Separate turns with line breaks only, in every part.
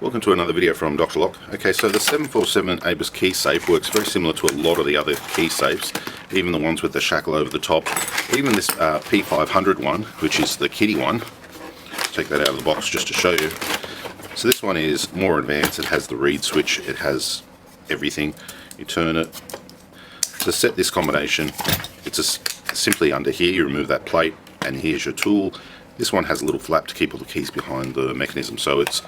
Welcome to another video from Dr. Lock. Okay, so the 747 ABUS key safe works very similar to a lot of the other key safes, even the ones with the shackle over the top. Even this P500 one, which is the kiddie one. Take that out of the box just to show you. So this one is more advanced. It has the reed switch, it has everything. You turn it. To set this combination, it's just simply under here, you remove that plate, and here's your tool. This one has a little flap to keep all the keys behind the mechanism, so it's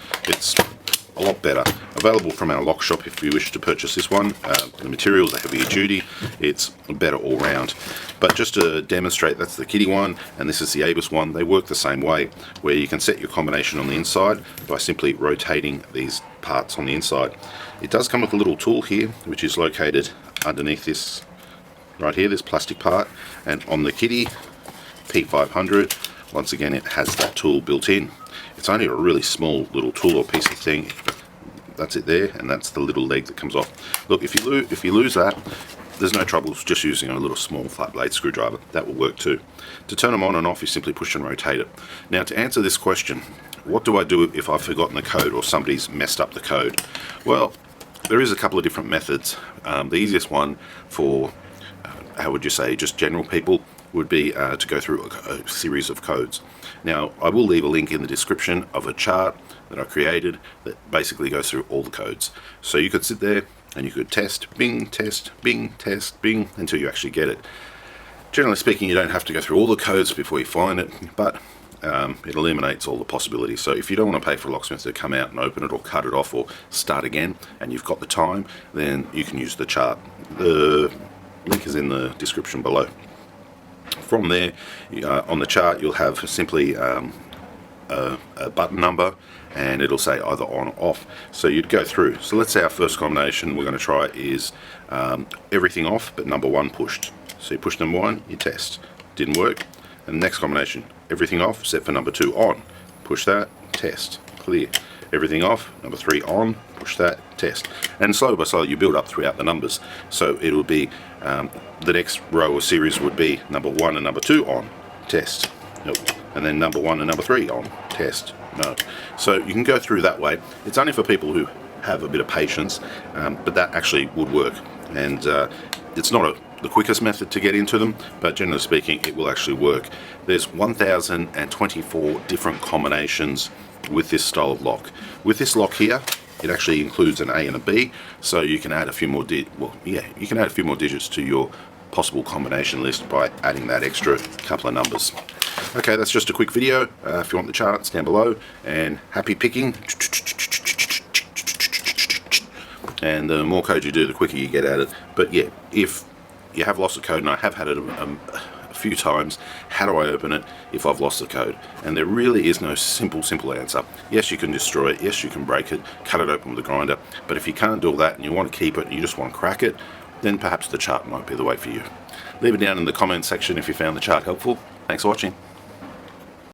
a lot better. Available from our lock shop if you wish to purchase this one. The materials are heavier duty, it's better all round. But just to demonstrate, that's the kiddie one and this is the ABUS one. They work the same way, where you can set your combination on the inside by simply rotating these parts on the inside. It does come with a little tool here, which is located underneath this right here, this plastic part, and on the kiddie P500, once again it has that tool built in. It's only a really small little tool or piece of thing. That's it there, and that's the little leg that comes off. Look, if you lose that, there's no trouble just using a little small flat blade screwdriver. That will work too. To turn them on and off, you simply push and rotate it. Now, to answer this question, what do I do if I've forgotten the code or somebody's messed up the code? Well, there is a couple of different methods. The easiest one for, how would you say, just general people would be to go through a series of codes. Now, I will leave a link in the description of a chart that I created that basically goes through all the codes. So you could sit there and you could test, bing, test, bing, test, bing, until you actually get it. Generally speaking, you don't have to go through all the codes before you find it, but it eliminates all the possibilities. So if you don't want to pay for a locksmith to come out and open it or cut it off or start again, and you've got the time, then you can use the chart. The link is in the description below. From there, on the chart, you'll have simply a button number, and it'll say either on or off. So you'd go through. So let's say our first combination we're going to try is everything off, but number one pushed. So you push number one, you test. Didn't work. And the next combination, everything off, set for number two on. Push that, test, clear. Everything off, number three on, push that, test. And slowly by slowly you build up throughout the numbers. So it'll be, the next row or series would be number one and number two on, test, nope. And then number one and number three on, test, no. So you can go through that way. It's only for people who have a bit of patience, but that actually would work. And it's not the quickest method to get into them, but generally speaking it will actually work. There's 1024 different combinations with this style of lock. With this lock here, it actually includes an A and a B, so you can add a few more you can add a few more digits to your possible combination list by adding that extra couple of numbers. Okay, that's just a quick video. If you want the charts, down below, and happy picking. And the more code you do, the quicker you get at it. But yeah, if you have lost the code, and I have had it a few times, how do I open it if I've lost the code? And there really is no simple answer. Yes, you can destroy it, yes, you can break it, cut it open with a grinder, but if you can't do all that and you want to keep it and you just want to crack it, then perhaps the chart might be the way for you. Leave it down in the comments section if you found the chart helpful. Thanks for watching.